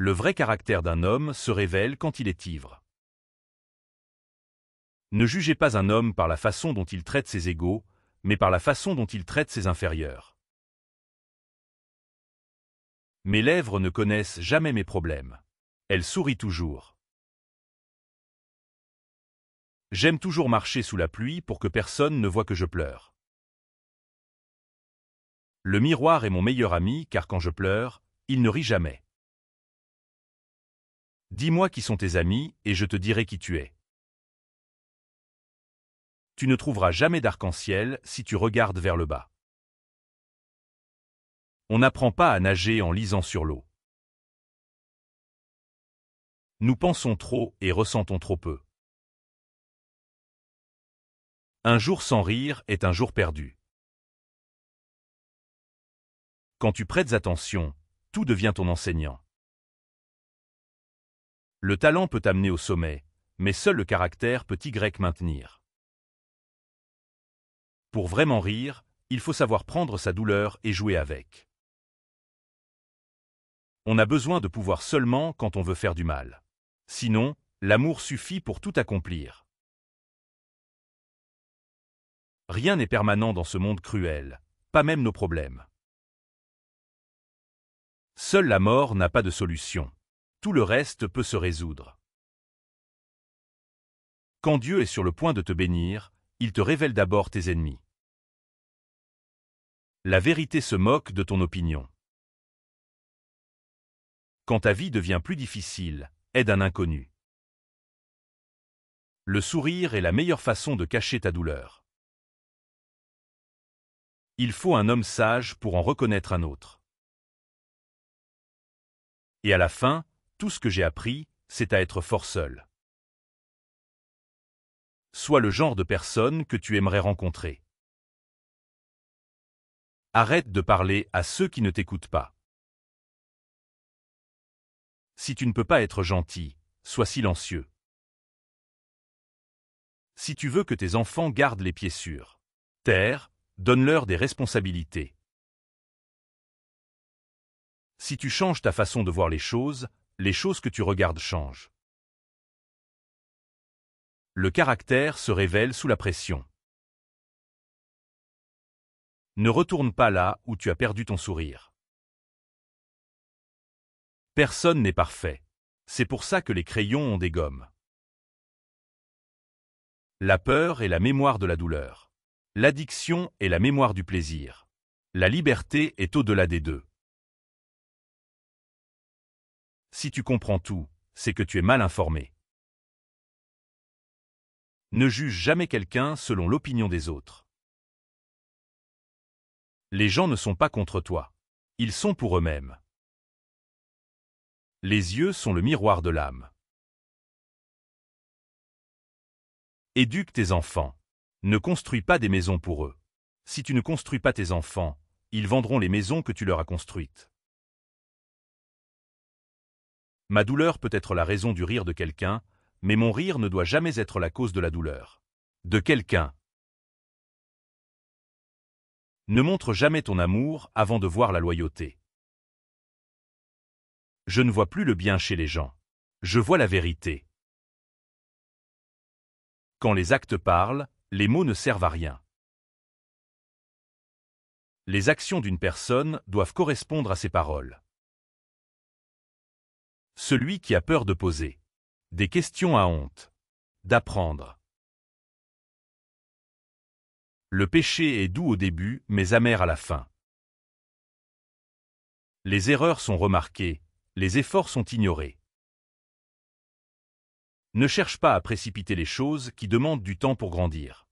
Le vrai caractère d'un homme se révèle quand il est ivre. Ne jugez pas un homme par la façon dont il traite ses égaux, mais par la façon dont il traite ses inférieurs. Mes lèvres ne connaissent jamais mes problèmes. Elles sourient toujours. J'aime toujours marcher sous la pluie pour que personne ne voie que je pleure. Le miroir est mon meilleur ami car quand je pleure, il ne rit jamais. Dis-moi qui sont tes amis et je te dirai qui tu es. Tu ne trouveras jamais d'arc-en-ciel si tu regardes vers le bas. On n'apprend pas à nager en lisant sur l'eau. Nous pensons trop et ressentons trop peu. Un jour sans rire est un jour perdu. Quand tu prêtes attention, tout devient ton enseignant. Le talent peut t'amener au sommet, mais seul le caractère peut y maintenir. Pour vraiment rire, il faut savoir prendre sa douleur et jouer avec. On a besoin de pouvoir seulement quand on veut faire du mal. Sinon, l'amour suffit pour tout accomplir. Rien n'est permanent dans ce monde cruel, pas même nos problèmes. Seule la mort n'a pas de solution. Tout le reste peut se résoudre. Quand Dieu est sur le point de te bénir, il te révèle d'abord tes ennemis. La vérité se moque de ton opinion. Quand ta vie devient plus difficile, aide un inconnu. Le sourire est la meilleure façon de cacher ta douleur. Il faut un homme sage pour en reconnaître un autre. Et à la fin, tout ce que j'ai appris, c'est à être fort seul. Sois le genre de personne que tu aimerais rencontrer. Arrête de parler à ceux qui ne t'écoutent pas. Si tu ne peux pas être gentil, sois silencieux. Si tu veux que tes enfants gardent les pieds sur terre, donne-leur des responsabilités. Si tu changes ta façon de voir les choses que tu regardes changent. Le caractère se révèle sous la pression. Ne retourne pas là où tu as perdu ton sourire. Personne n'est parfait. C'est pour ça que les crayons ont des gommes. La peur est la mémoire de la douleur. L'addiction est la mémoire du plaisir. La liberté est au-delà des deux. Si tu comprends tout, c'est que tu es mal informé. Ne juge jamais quelqu'un selon l'opinion des autres. Les gens ne sont pas contre toi. Ils sont pour eux-mêmes. Les yeux sont le miroir de l'âme. Éduque tes enfants. Ne construis pas des maisons pour eux. Si tu ne construis pas tes enfants, ils vendront les maisons que tu leur as construites. Ma douleur peut être la raison du rire de quelqu'un, mais mon rire ne doit jamais être la cause de la douleur de quelqu'un. Ne montre jamais ton amour avant de voir la loyauté. Je ne vois plus le bien chez les gens. Je vois la vérité. Quand les actes parlent, les mots ne servent à rien. Les actions d'une personne doivent correspondre à ses paroles. Celui qui a peur de poser des questions a honte d'apprendre. Le péché est doux au début, mais amer à la fin. Les erreurs sont remarquées, les efforts sont ignorés. Ne cherche pas à précipiter les choses qui demandent du temps pour grandir.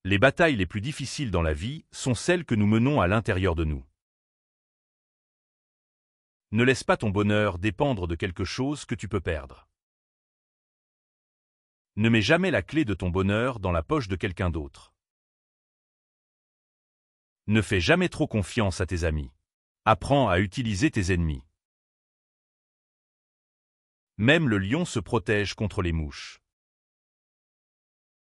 Les batailles les plus difficiles dans la vie sont celles que nous menons à l'intérieur de nous. Ne laisse pas ton bonheur dépendre de quelque chose que tu peux perdre. Ne mets jamais la clé de ton bonheur dans la poche de quelqu'un d'autre. Ne fais jamais trop confiance à tes amis. Apprends à utiliser tes ennemis. Même le lion se protège contre les mouches.